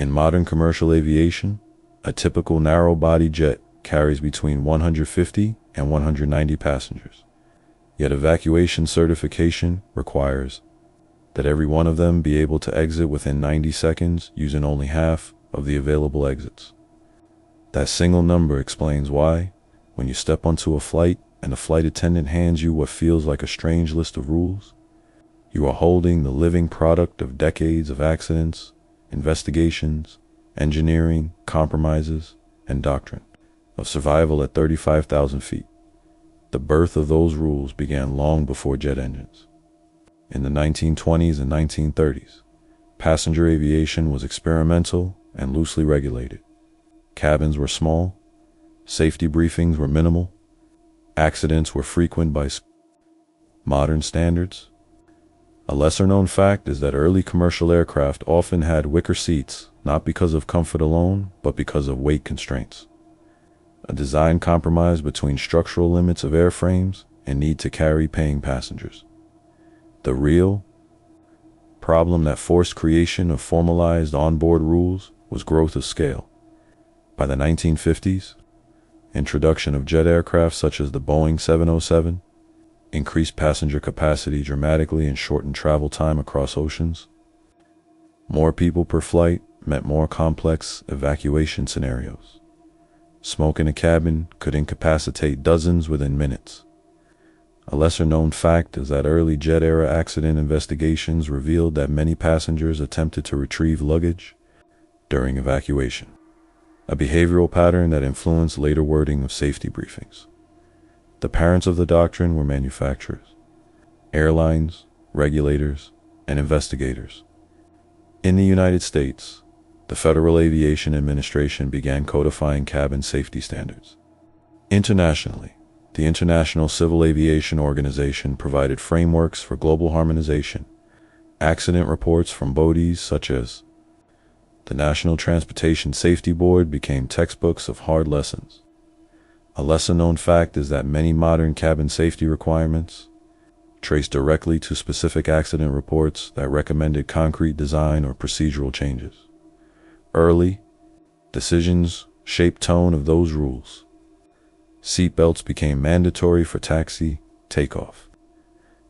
In modern commercial aviation, a typical narrow-body jet carries between 150 and 190 passengers. Yet evacuation certification requires that every one of them be able to exit within 90 seconds using only half of the available exits. That single number explains why, when you step onto a flight and the flight attendant hands you what feels like a strange list of rules, you are holding the living product of decades of accidents, investigations, engineering, compromises, and doctrine of survival at 35,000 feet. The birth of those rules began long before jet engines. In the 1920s and 1930s, passenger aviation was experimental and loosely regulated. Cabins were small, safety briefings were minimal, accidents were frequent by modern standards. A lesser-known fact is that early commercial aircraft often had wicker seats, not because of comfort alone, but because of weight constraints. A design compromise between structural limits of airframes and need to carry paying passengers. The real problem that forced creation of formalized onboard rules was growth of scale. By the 1950s, introduction of jet aircraft such as the Boeing 707 increased passenger capacity dramatically and shortened travel time across oceans. More people per flight meant more complex evacuation scenarios. Smoke in a cabin could incapacitate dozens within minutes. A lesser-known fact is that early jet-era accident investigations revealed that many passengers attempted to retrieve luggage during evacuation, a behavioral pattern that influenced later wording of safety briefings. The parents of the doctrine were manufacturers, airlines, regulators, and investigators. In the United States, the Federal Aviation Administration began codifying cabin safety standards. Internationally, the International Civil Aviation Organization provided frameworks for global harmonization. Accident reports from bodies such as the National Transportation Safety Board became textbooks of hard lessons. A lesser-known fact is that many modern cabin safety requirements trace directly to specific accident reports that recommended concrete design or procedural changes. Early decisions shaped tone of those rules. Seatbelts became mandatory for taxi, takeoff,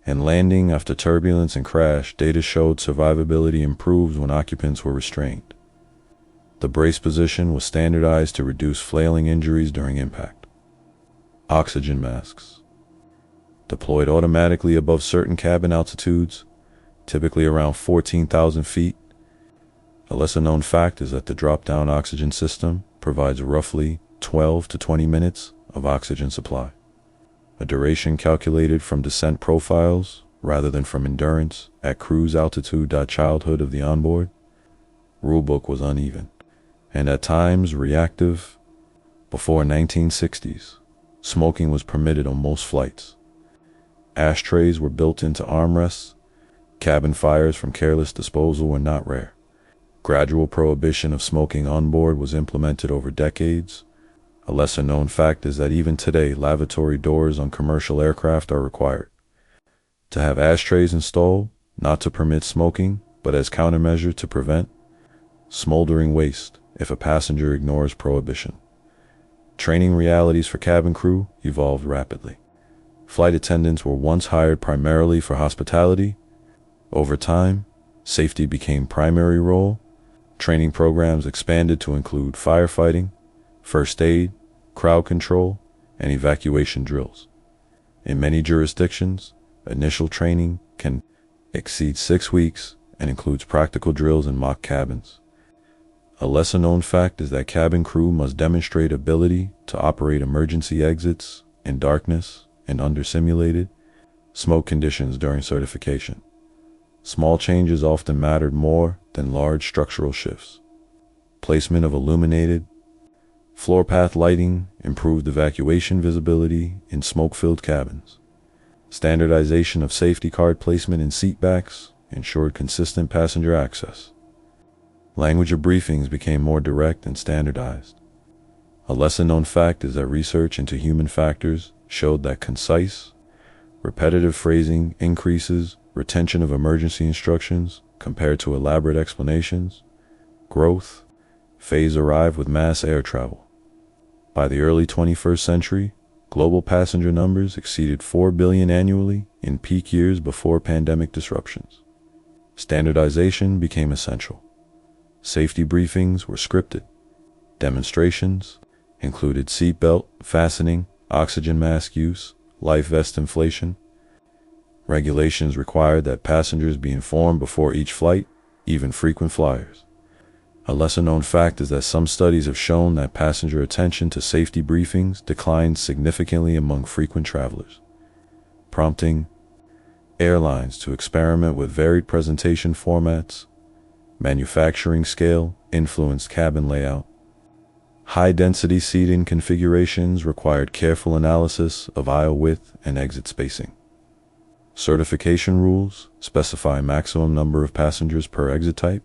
and landing after turbulence and crash. Data showed survivability improved when occupants were restrained. The brace position was standardized to reduce flailing injuries during impact. Oxygen masks, deployed automatically above certain cabin altitudes, typically around 14,000 feet. A lesser-known fact is that the drop-down oxygen system provides roughly 12 to 20 minutes of oxygen supply, a duration calculated from descent profiles rather than from endurance at cruise altitude. Childhood of the onboard rulebook was uneven and at times reactive. Before 1960s, smoking was permitted on most flights. Ashtrays were built into armrests. Cabin fires from careless disposal were not rare. Gradual prohibition of smoking on board was implemented over decades. A lesser-known fact is that even today, lavatory doors on commercial aircraft are required to have ashtrays installed, not to permit smoking, but as countermeasure to prevent smoldering waste if a passenger ignores prohibition. Training realities for cabin crew evolved rapidly. Flight attendants were once hired primarily for hospitality. Over time, safety became primary role. Training programs expanded to include firefighting, first aid, crowd control, and evacuation drills. In many jurisdictions, initial training can exceed 6 weeks and includes practical drills and mock cabins. A lesser-known fact is that cabin crew must demonstrate ability to operate emergency exits in darkness and under simulated smoke conditions during certification. Small changes often mattered more than large structural shifts. Placement of illuminated floor path lighting improved evacuation visibility in smoke-filled cabins. Standardization of safety card placement in seat backs ensured consistent passenger access. Language of briefings became more direct and standardized. A lesser-known fact is that research into human factors showed that concise, repetitive phrasing increases retention of emergency instructions compared to elaborate explanations. growth phase arrived with mass air travel. By the early 21st century, global passenger numbers exceeded 4 billion annually in peak years before pandemic disruptions. Standardization became essential. Safety briefings were scripted. Demonstrations included seatbelt fastening, oxygen mask use, life vest inflation. Regulations required that passengers be informed before each flight, even frequent flyers. A lesser-known fact is that some studies have shown that passenger attention to safety briefings declined significantly among frequent travelers, prompting airlines to experiment with varied presentation formats. Manufacturing scale influenced cabin layout. High-density seating configurations required careful analysis of aisle width and exit spacing. Certification rules specify maximum number of passengers per exit type.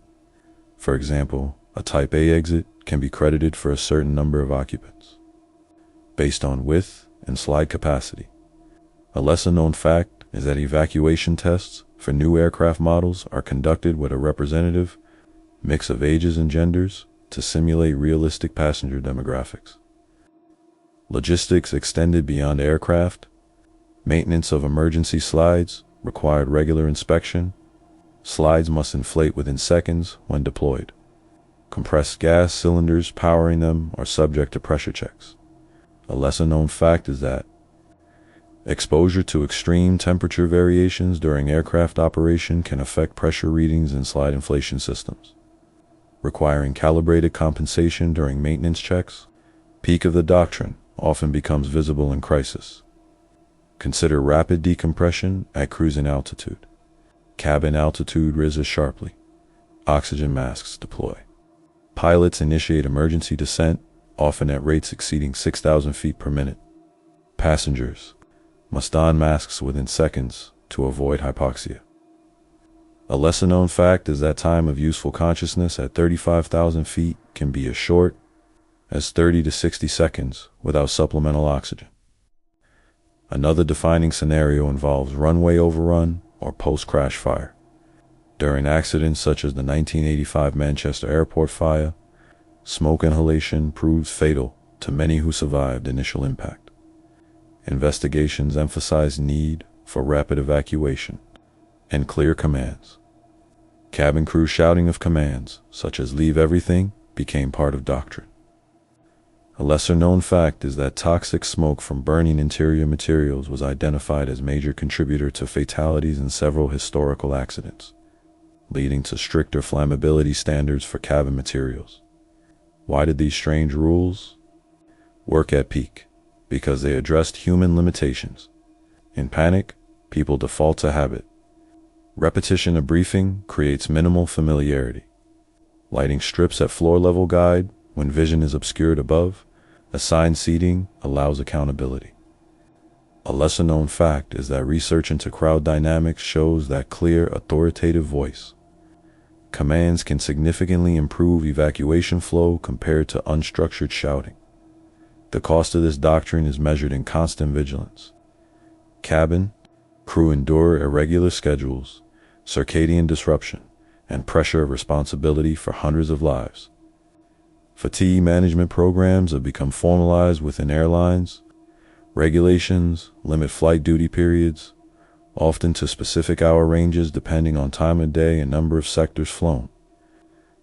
For example, a Type A exit can be credited for a certain number of occupants, based on width and slide capacity. A lesser-known fact is that evacuation tests for new aircraft models are conducted with a representative mix of ages and genders to simulate realistic passenger demographics. Logistics extended beyond aircraft. Maintenance of emergency slides required regular inspection. Slides must inflate within seconds when deployed. Compressed gas cylinders powering them are subject to pressure checks. A lesser-known fact is that exposure to extreme temperature variations during aircraft operation can affect pressure readings in slide inflation systems, requiring calibrated compensation during maintenance checks. Peak of the doctrine often becomes visible in crisis. Consider rapid decompression at cruising altitude. Cabin altitude rises sharply. Oxygen masks deploy. Pilots initiate emergency descent, often at rates exceeding 6,000 feet per minute. Passengers must don masks within seconds to avoid hypoxia. A lesser-known fact is that time of useful consciousness at 35,000 feet can be as short as 30 to 60 seconds without supplemental oxygen. Another defining scenario involves runway overrun or post-crash fire. During accidents such as the 1985 Manchester Airport fire, smoke inhalation proved fatal to many who survived initial impact. Investigations emphasized need for rapid evacuation and clear commands. Cabin crew shouting of commands, such as "leave everything," became part of doctrine. A lesser-known fact is that toxic smoke from burning interior materials was identified as major contributor to fatalities in several historical accidents, leading to stricter flammability standards for cabin materials. Why did these strange rules work at peak? Because they addressed human limitations. In panic, people default to habit. Repetition of briefing creates minimal familiarity. Lighting strips at floor level guide when vision is obscured above. Assigned seating allows accountability. A lesser-known fact is that research into crowd dynamics shows that clear, authoritative voice commands can significantly improve evacuation flow compared to unstructured shouting. The cost of this doctrine is measured in constant vigilance. Cabin crew endure irregular schedules, circadian disruption, and pressure of responsibility for hundreds of lives. Fatigue management programs have become formalized within airlines. Regulations limit flight duty periods, often to specific hour ranges depending on time of day and number of sectors flown.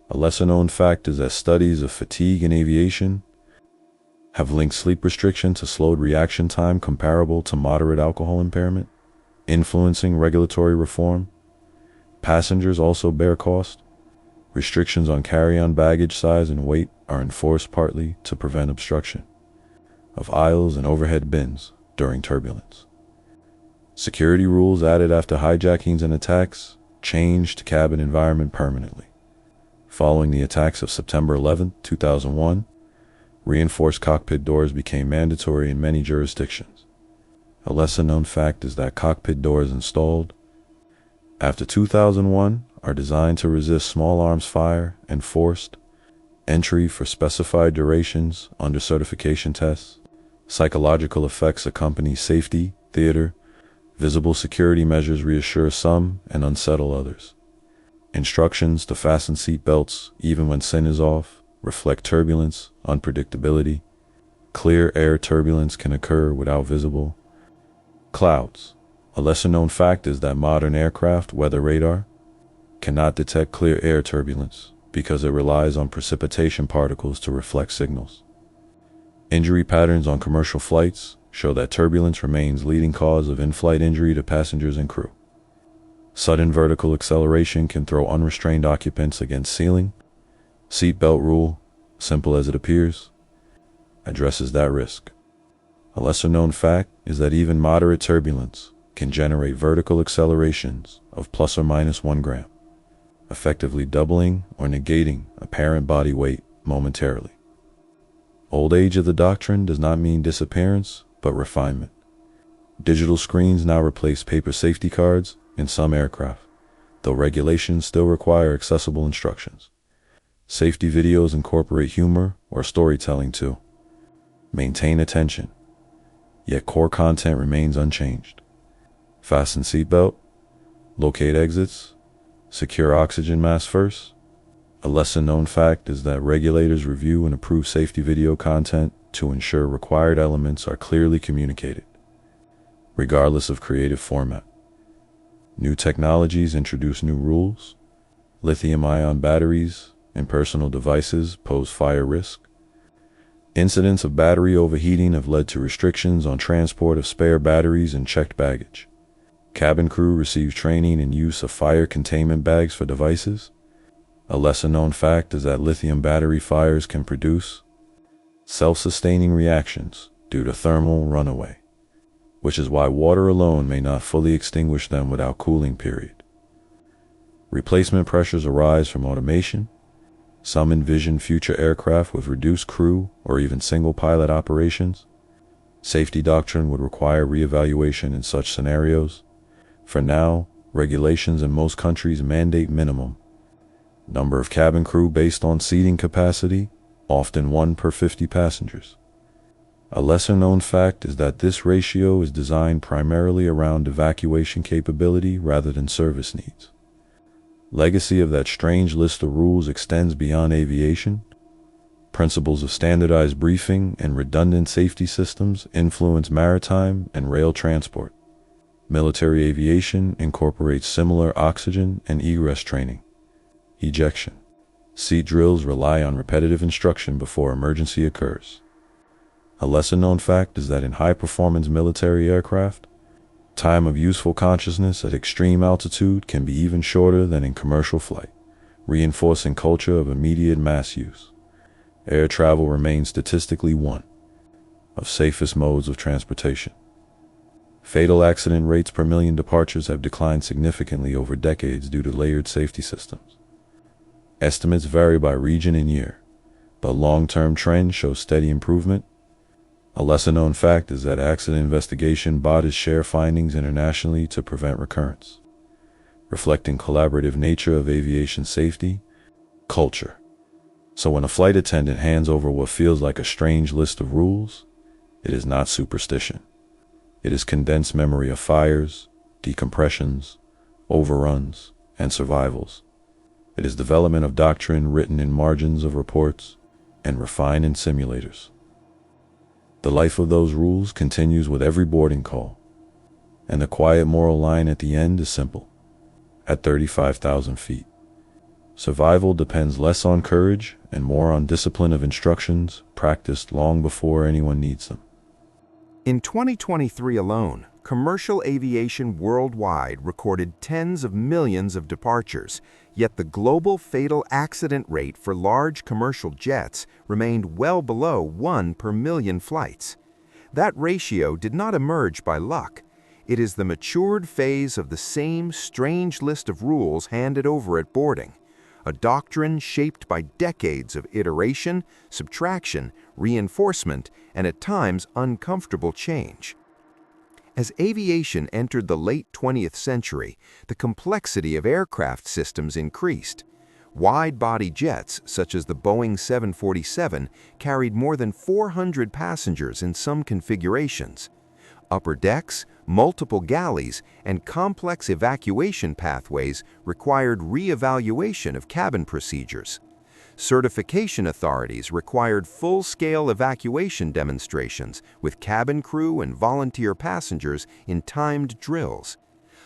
A lesser-known fact is that studies of fatigue in aviation have linked sleep restriction to slowed reaction time comparable to moderate alcohol impairment, influencing regulatory reform. Passengers also bear cost. Restrictions on carry-on baggage size and weight are enforced partly to prevent obstruction of aisles and overhead bins during turbulence. Security rules added after hijackings and attacks changed cabin environment permanently. Following the attacks of September 11, 2001, reinforced cockpit doors became mandatory in many jurisdictions. A lesser-known fact is that cockpit doors installed after 2001 are designed to resist small arms fire and forced entry for specified durations under certification tests. Psychological effects accompany safety, theater. Visible security measures reassure some and unsettle others. Instructions to fasten seat belts, even when sin is off, reflect turbulence, unpredictability. Clear air turbulence can occur without visible clouds. A lesser-known fact is that modern aircraft weather radar cannot detect clear air turbulence because it relies on precipitation particles to reflect signals. Injury patterns on commercial flights show that turbulence remains leading cause of in-flight injury to passengers and crew. Sudden vertical acceleration can throw unrestrained occupants against ceiling. Seatbelt rule, simple as it appears, addresses that risk. A lesser-known fact is that even moderate turbulence can generate vertical accelerations of plus or minus 1 gram, effectively doubling or negating apparent body weight momentarily. Old age of the doctrine does not mean disappearance, but refinement. Digital screens now replace paper safety cards in some aircraft, though regulations still require accessible instructions. Safety videos incorporate humor or storytelling to maintain attention, yet core content remains unchanged. Fasten seatbelt, locate exits, secure oxygen mask first. A lesser-known fact is that regulators review and approve safety video content to ensure required elements are clearly communicated, regardless of creative format. New technologies introduce new rules. Lithium-ion batteries in personal devices pose fire risk. Incidents of battery overheating have led to restrictions on transport of spare batteries and checked baggage. Cabin crew receive training in use of fire containment bags for devices. A lesser-known fact is that lithium battery fires can produce self-sustaining reactions due to thermal runaway, which is why water alone may not fully extinguish them without cooling period. Replacement pressures arise from automation. Some envision future aircraft with reduced crew or even single-pilot operations. Safety doctrine would require reevaluation in such scenarios. For now, regulations in most countries mandate minimum number of cabin crew based on seating capacity, often 1 per 50 passengers. A lesser-known fact is that this ratio is designed primarily around evacuation capability rather than service needs. Legacy of that strange list of rules extends beyond aviation. Principles of standardized briefing and redundant safety systems influence maritime and rail transport. Military aviation incorporates similar oxygen and egress training. Ejection. Seat drills rely on repetitive instruction before emergency occurs. A lesser-known fact is that in high-performance military aircraft, time of useful consciousness at extreme altitude can be even shorter than in commercial flight, reinforcing culture of immediate mass use. Air travel remains statistically one of safest modes of transportation. Fatal accident rates per million departures have declined significantly over decades due to layered safety systems. Estimates vary by region and year, but long-term trends show steady improvement. A lesser-known fact is that accident investigation bodies share findings internationally to prevent recurrence, reflecting collaborative nature of aviation safety culture. So when a flight attendant hands over what feels like a strange list of rules, it is not superstition. It is condensed memory of fires, decompressions, overruns, and survivals. It is development of doctrine written in margins of reports and refined in simulators. The life of those rules continues with every boarding call, and the quiet moral line at the end is simple. At 35,000 feet, survival depends less on courage and more on discipline of instructions practiced long before anyone needs them. In 2023 alone, commercial aviation worldwide recorded tens of millions of departures, yet the global fatal accident rate for large commercial jets remained well below 1 per million flights. That ratio did not emerge by luck. It is the matured phase of the same strange list of rules handed over at boarding, a doctrine shaped by decades of iteration, subtraction, reinforcement, and at times uncomfortable change. As aviation entered the late 20th century, the complexity of aircraft systems increased. Wide-body jets, such as the Boeing 747, carried more than 400 passengers in some configurations. Upper decks, Multiple galleys and complex evacuation pathways required re-evaluation of cabin procedures. Certification authorities required full-scale evacuation demonstrations with cabin crew and volunteer passengers in timed drills.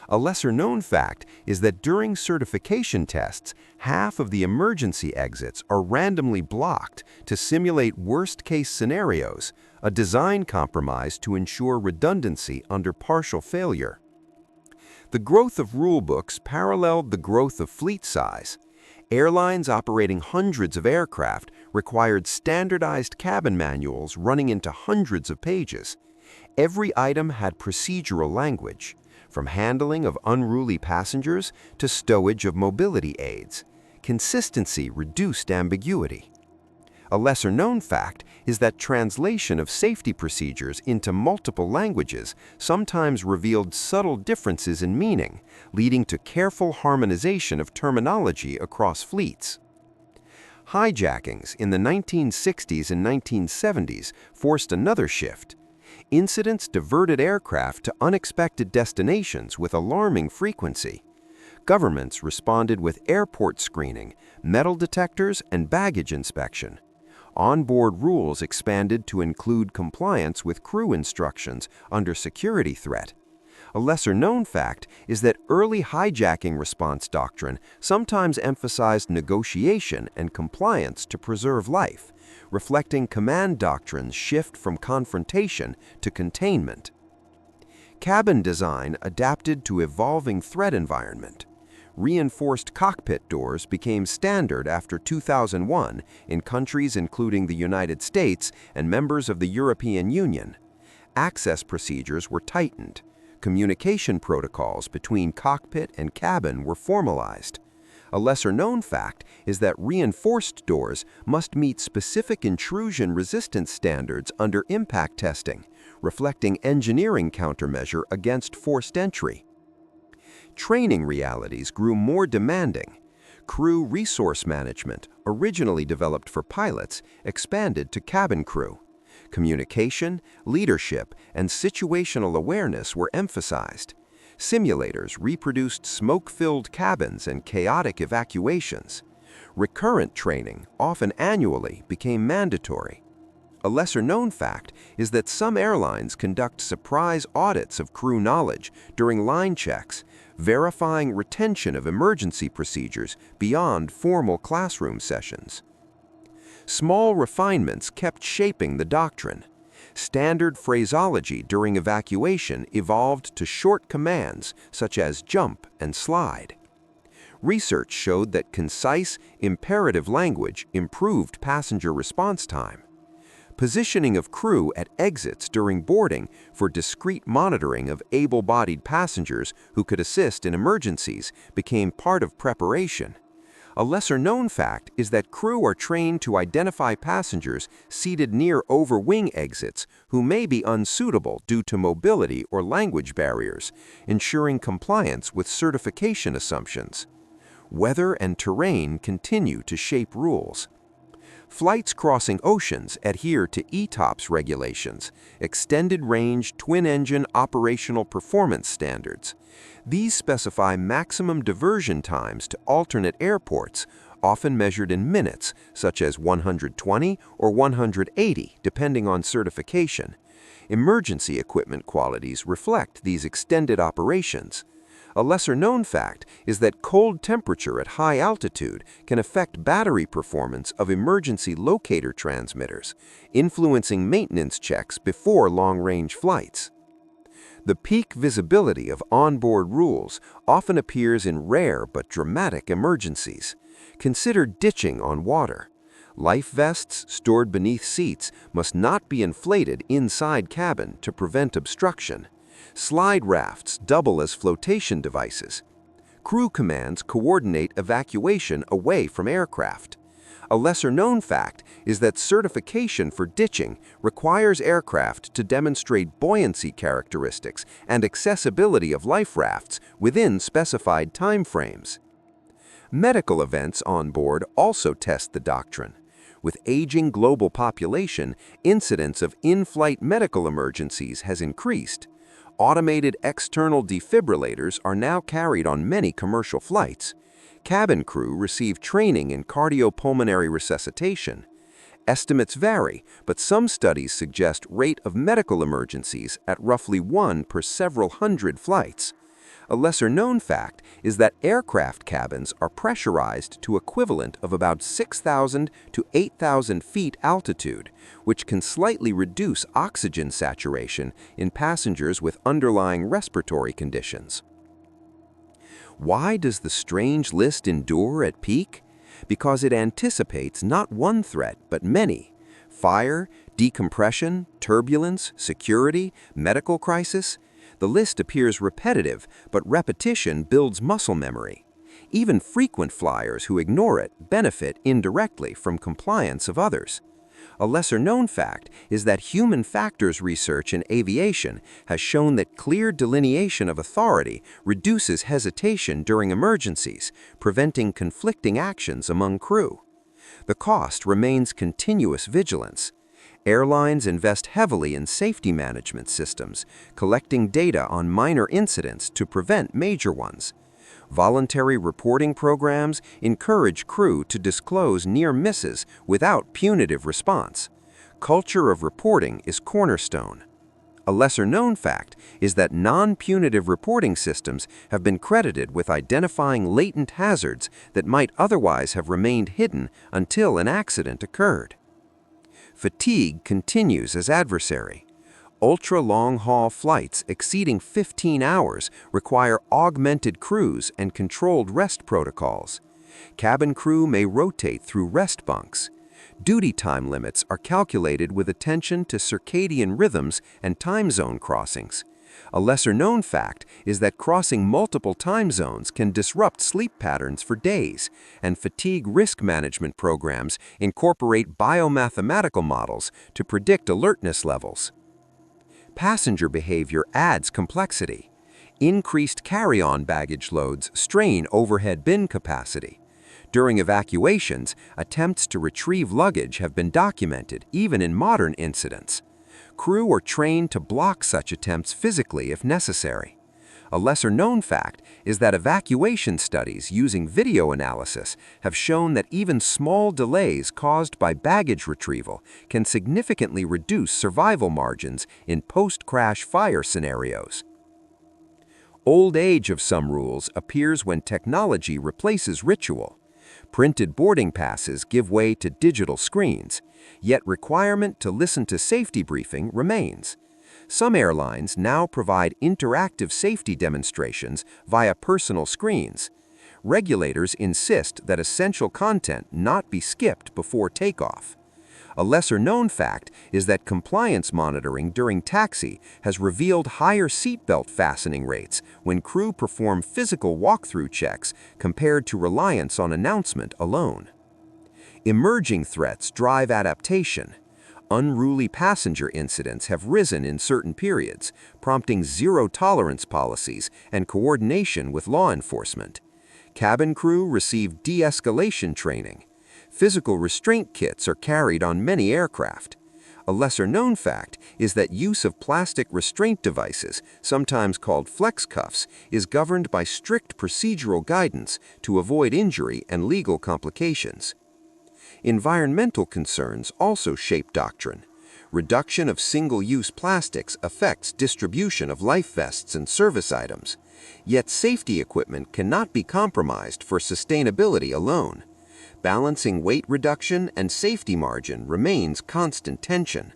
A lesser-known fact is that during certification tests, half of the emergency exits are randomly blocked to simulate worst-case scenarios, a design compromise to ensure redundancy under partial failure. The growth of rulebooks paralleled the growth of fleet size. Airlines operating hundreds of aircraft required standardized cabin manuals running into hundreds of pages. Every item had procedural language, from handling of unruly passengers to stowage of mobility aids. Consistency reduced ambiguity. A lesser-known fact is that translation of safety procedures into multiple languages sometimes revealed subtle differences in meaning, leading to careful harmonization of terminology across fleets. Hijackings in the 1960s and 1970s forced another shift. Incidents diverted aircraft to unexpected destinations with alarming frequency. Governments responded with airport screening, metal detectors, and baggage inspection. Onboard rules expanded to include compliance with crew instructions under security threat. A lesser-known fact is that early hijacking response doctrine sometimes emphasized negotiation and compliance to preserve life, reflecting command doctrine's shift from confrontation to containment. Cabin design adapted to evolving threat environment. Reinforced cockpit doors became standard after 2001 in countries including the United States and members of the European Union. Access procedures were tightened. Communication protocols between cockpit and cabin were formalized. A lesser-known fact is that reinforced doors must meet specific intrusion resistance standards under impact testing, reflecting engineering countermeasure against forced entry. Training realities grew more demanding. Crew resource management, originally developed for pilots, expanded to cabin crew. Communication, leadership, and situational awareness were emphasized. Simulators reproduced smoke-filled cabins and chaotic evacuations. Recurrent training, often annually, became mandatory. A lesser-known fact is that some airlines conduct surprise audits of crew knowledge during line checks, verifying retention of emergency procedures beyond formal classroom sessions. Small refinements kept shaping the doctrine. Standard phraseology during evacuation evolved to short commands such as jump and slide. Research showed that concise, imperative language improved passenger response time. Positioning of crew at exits during boarding for discreet monitoring of able-bodied passengers who could assist in emergencies became part of preparation. A lesser-known fact is that crew are trained to identify passengers seated near over-wing exits who may be unsuitable due to mobility or language barriers, ensuring compliance with certification assumptions. Weather and terrain continue to shape rules. Flights crossing oceans adhere to ETOPS regulations, extended-range twin-engine operational performance standards. These specify maximum diversion times to alternate airports, often measured in minutes, such as 120 or 180, depending on certification. Emergency equipment qualities reflect these extended operations. A lesser-known fact is that cold temperature at high altitude can affect battery performance of emergency locator transmitters, influencing maintenance checks before long-range flights. The peak visibility of onboard rules often appears in rare but dramatic emergencies. Consider ditching on water. Life vests stored beneath seats must not be inflated inside cabin to prevent obstruction. Slide rafts double as flotation devices. Crew commands coordinate evacuation away from aircraft. A lesser-known fact is that certification for ditching requires aircraft to demonstrate buoyancy characteristics and accessibility of life rafts within specified timeframes. Medical events on board also test the doctrine. With aging global population, incidence of in-flight medical emergencies has increased. Automated external defibrillators are now carried on many commercial flights. Cabin crew receive training in cardiopulmonary resuscitation. Estimates vary, but some studies suggest rate of medical emergencies at roughly 1 per several hundred flights. A lesser-known fact is that aircraft cabins are pressurized to equivalent of about 6,000 to 8,000 feet altitude, which can slightly reduce oxygen saturation in passengers with underlying respiratory conditions. Why does the strange list endure at peak? Because it anticipates not one threat, but many: fire, decompression, turbulence, security, medical crisis. The list appears repetitive, but repetition builds muscle memory. Even frequent flyers who ignore it benefit indirectly from compliance of others. A lesser-known fact is that human factors research in aviation has shown that clear delineation of authority reduces hesitation during emergencies, preventing conflicting actions among crew. The cost remains continuous vigilance. Airlines invest heavily in safety management systems, collecting data on minor incidents to prevent major ones. Voluntary reporting programs encourage crew to disclose near misses without punitive response. Culture of reporting is cornerstone. A lesser-known fact is that non-punitive reporting systems have been credited with identifying latent hazards that might otherwise have remained hidden until an accident occurred. Fatigue continues as adversary. Ultra-long-haul flights exceeding 15 hours require augmented crews and controlled rest protocols. Cabin crew may rotate through rest bunks. Duty time limits are calculated with attention to circadian rhythms and time zone crossings. A lesser-known fact is that crossing multiple time zones can disrupt sleep patterns for days, and fatigue risk management programs incorporate biomathematical models to predict alertness levels. Passenger behavior adds complexity. Increased carry-on baggage loads strain overhead bin capacity. During evacuations, attempts to retrieve luggage have been documented, even in modern incidents. Crew are trained to block such attempts physically if necessary. A lesser-known fact is that evacuation studies using video analysis have shown that even small delays caused by baggage retrieval can significantly reduce survival margins in post-crash fire scenarios. Old age of some rules appears when technology replaces ritual. Printed boarding passes give way to digital screens, yet requirement to listen to safety briefing remains. Some airlines now provide interactive safety demonstrations via personal screens. Regulators insist that essential content not be skipped before takeoff. A lesser-known fact is that compliance monitoring during taxi has revealed higher seatbelt fastening rates when crew perform physical walkthrough checks compared to reliance on announcement alone. Emerging threats drive adaptation. Unruly passenger incidents have risen in certain periods, prompting zero-tolerance policies and coordination with law enforcement. Cabin crew receive de-escalation training. Physical restraint kits are carried on many aircraft. A lesser-known fact is that use of plastic restraint devices, sometimes called flex cuffs, is governed by strict procedural guidance to avoid injury and legal complications. Environmental concerns also shape doctrine. Reduction of single-use plastics affects distribution of life vests and service items. Yet safety equipment cannot be compromised for sustainability alone. Balancing weight reduction and safety margin remains constant tension.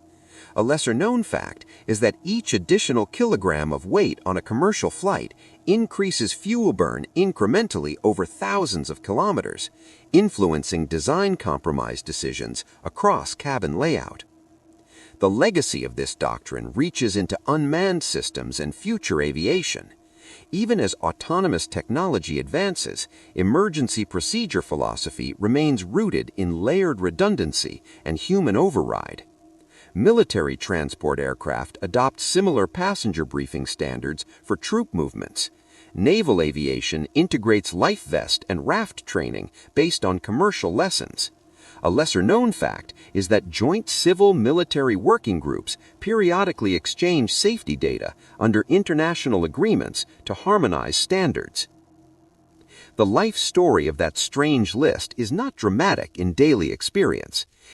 A lesser-known fact is that each additional kilogram of weight on a commercial flight increases fuel burn incrementally over thousands of kilometers, influencing design compromise decisions across cabin layout. The legacy of this doctrine reaches into unmanned systems and future aviation. Even as autonomous technology advances, emergency procedure philosophy remains rooted in layered redundancy and human override. Military transport aircraft adopt similar passenger briefing standards for troop movements. Naval aviation integrates life vest and raft training based on commercial lessons. A lesser-known fact is that joint civil-military working groups periodically exchange safety data under international agreements to harmonize standards. The life story of that strange list is not dramatic in daily experience.